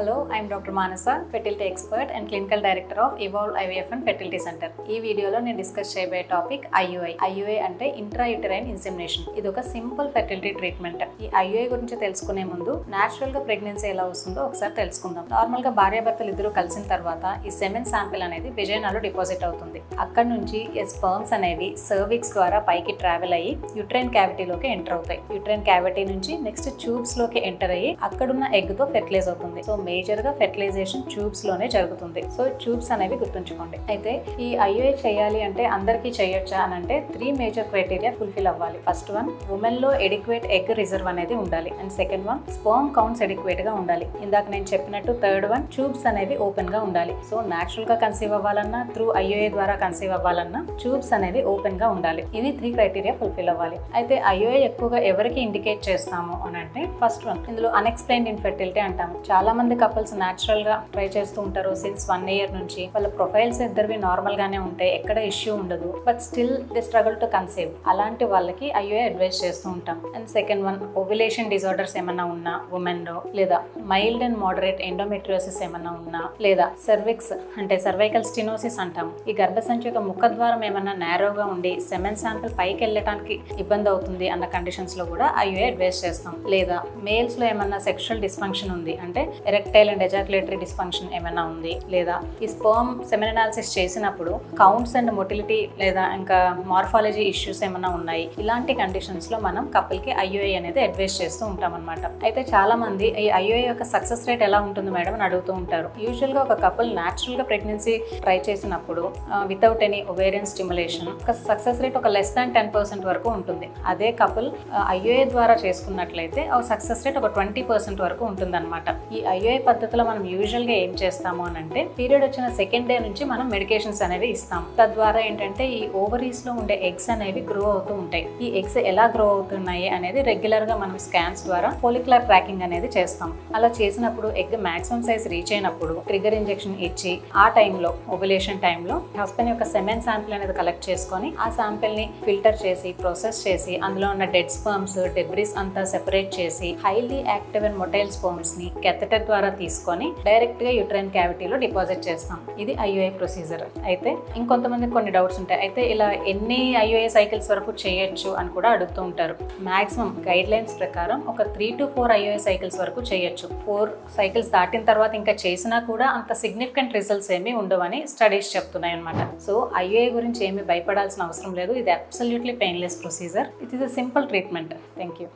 Hello, I am Dr. Manasa, fertility expert and clinical director of Evolve IVF and Fertility Center. ఈ వీడియోలో నేను discuss చేయబోయే topic IUI. IUI అంటే ఇంట్రాయూటరైన్ insemination. ఇది ఒక సింపుల్ ఫెర్టిలిటీ ట్రీట్మెంట్. ఈ IUI గురించి తెలుసుకునే ముందు నేచురల్ గా ప్రెగ్నెన్సీ ఎలా వస్తుందో ఒకసారి తెలుసుకుందాం. నార్మల్ గా భార్యాభర్తలు ఇద్దరు కలిసిన తర్వాత ఈ సెమెన్ శాంపిల్ అనేది వెజైనాలో డిపాజిట్ అవుతుంది. అక్కడ నుంచి స్పర్మ్స్ అనేవి సర్విక్స్ ద్వారా పైకి ట్రావెల్ అయ్యి యూట్రైన్ క్యావిటీలోకి ఎంటర్ అవుతాయి. యూట్రైన్ క్యావిటీ నుంచి నెక్స్ట్ ట్యూబ్స్ లోకి ఎంటర్ అయ్యి అక్కడున్న ఎగ్ తో ఫెర్టిలైజ్ అవుతుంది. సో మేజర్ గా ఫెర్టిలైజేషన్ ట్యూబ్స్ లోనే జరుగుతుంది. సో ట్యూబ్స్ అనేవి గుర్తుంచుకోండి. అయితే ఈ IUI చేయాలి అంటే అందరికీ చేయొచ్చా అని అంటే 3 మేజర్ క్రైటీరియా ఫుల్ఫిల్ అవ్వాలి. ఫస్ట్ వన్, ఉమెన్ లో ఎడిక్వేట్ ఎగ్ రిజర్వ్ అనేది ఉండాలి. And second one, sperm counts adequate గా ఉండాలి. ఇందాక నేను చెప్పినట్టు థర్డ్ వన్, ట్యూబ్స్ అనేవి ఓపెన్ గా ఉండాలి. సో నేచురల్ గా కన్సీవ్ అవ్వాలన్నా త్రూ IUI ద్వారా కన్సీవ్ అవ్వాలన్నా ట్యూబ్స్ అనేవి ఓపెన్ గా ఉండాలి. ఇవి 3 క్రైటీరియా ఫుల్ఫిల్ అవ్వాలి. అయితే IUI ఎక్కువగా ఎవరికి ఇండికేట్ చేస్తాము అని అంటే ఫస్ట్ వన్, ఇందులో అన్ఎక్స్ప్లెయిన్డ్ ఇన్ఫెర్టిలిటీ అంటాము. చాలా మంది కపుల్స్ న్యాచురల్ గా ట్రై చేస్తూ ఉంటారు సిన్స్ 1 ఇయర్ నుంచి. వాళ్ళ ప్రొఫైల్స్ ఇద్దరివి నార్మల్ గానే ఉంటాయి, ఎక్కడ ఇష్యూ ఉండదు, but still they struggle to conceive. అలాంటి వాళ్ళకి IUI అడ్వైస్ చేస్తూ ఉంటాం. And second one, ovulation disorders ఏమన్నా ఉన్నా ఉమెన్ లో, లేదా మైల్డ్ అండ్ మోడరేట్ ఎండోమెట్రియోసిస్ ఏమన్నా ఉన్నా, లేదా సర్విక్స్ అంటే సర్వైకల్ స్టినోసిస్ అంటాం. ఈ గర్భసంచి యొక్క ముఖద్వారం ఏమన్నా నేరోగా ఉండి సెమెన్ శాంపిల్ పైకి వెళ్ళడానికి ఇబ్బంది అవుతుంది అన్న కండిషన్స్ లో కూడా IUI అడ్వైస్ చేస్తాం. లేదా మేల్స్ లో ఏమన్నా సెక్షువల్ డిస్ఫంక్షన్ ఉంది అంటే ఎరెక్టైల్ అండ్ ఎజాక్యులేటరీ డిస్ఫంక్షన్ ఏమైనా ఉంది, లేదా ఈ స్పర్మ్ సెమెన్ అనాలిసిస్ చేసినప్పుడు కౌంట్స్ అండ్ మొటిలిటీ లేదా ఇంకా మార్ఫాలజీ ఇష్యూస్ ఏమైనా ఉన్నాయి, ఇలాంటి కండిషన్స్ లో మనం కపుల్ కి IUI అనేది అడ్వైస్ చేస్తూ ఉంటాం అనమాట. అయితే చాలా మంది ఈ IUI యొక్క సక్సెస్ రేట్ ఎలా ఉంటుంది మేడం అని అడుగుతూ ఉంటారు. యూజువల్ గా ఒక కపుల్ న్యాచురల్ గా ప్రెగ్నెన్సీ ట్రై చేసినప్పుడు వితౌట్ ఎనీ ఒవేరియన్ స్టిమ్యులేషన్ ఒక సక్సెస్ రేట్ ఒక లెస్ దాన్ 10% వరకు ఉంటుంది. అదే కపుల్ IUI ద్వారా చేసుకున్నట్లయితే ఆ సక్సెస్ రేట్ ఒక 20% వరకు ఉంటుంది అనమాట. ఈ IUI పద్ధతిలో మనం యూజువల్ గా ఏం చేస్తాము అని అంటే పీరియడ్ వచ్చిన సెకండ్ డే నుంచి మనం మెడికేషన్స్ అనేవి ఇస్తాం. తద్వారా ఏంటంటే ఈ ఓవరీస్ లో ఉండే ఎగ్స్ అనేవి గ్రో అవుతూ ఉంటాయి. ఈ ఎగ్స్ ఎలా గ్రో అవుతున్నాయి అనేది రెగ్యులర్ గా మనం స్కాన్స్ ద్వారా ఫోలిక్యులర్ ట్రాకింగ్ అనేది చేస్తాం. అలా చేసినప్పుడు ఎగ్ మాక్సిమం సైజ్ రీచ్ అయినప్పుడు ట్రిగర్ ఇంజెక్షన్ ఇచ్చి ఆ టైంలో ఓవ్యులేషన్ టైంలో హస్బెండ్ యొక్క సెమెన్ శాంపిల్ అనేది కలెక్ట్ చేసుకొని ఆ శాంపిల్ ని ఫిల్టర్ చేసి ప్రాసెస్ చేసి అందులో ఉన్న డెడ్ స్పర్మ్స్ డెబ్రిస్ అంతా సెపరేట్ చేసి highly active and motile sperms ని కెథెటర్ ద్వారా తీసుకొని డైరెక్ట్ గా యూట్రైన్ క్యావిటీలో డిపాజిట్ చేస్తాం. ఇది IUI ప్రొసీజర్. అయితే ఇంకొంతమందికి కొన్ని డౌట్స్ ఉంటాయి. అయితే ఇలా ఎన్ని IUI సైకిల్స్ వరకు చేయొచ్చు అని కూడా అడుగుతూ ఉంటారు. మాక్సిమం గైడ్ లైన్స్ ప్రకారం ఒక 3 to 4 IUI సైకిల్స్ వరకు చేయొచ్చు. 4 సైకిల్స్ దాటిన తర్వాత ఇంకా చేసినా కూడా అంత సిగ్నిఫికెంట్ రిజల్ట్స్ ఏమీ ఉండవని స్టడీస్ చెప్తున్నాయి అనమాట. సో IUI గురించి ఏమీ భయపడాల్సిన అవసరం లేదు. ఇది absolutely painless procedure. It is a simple treatment. Thank you.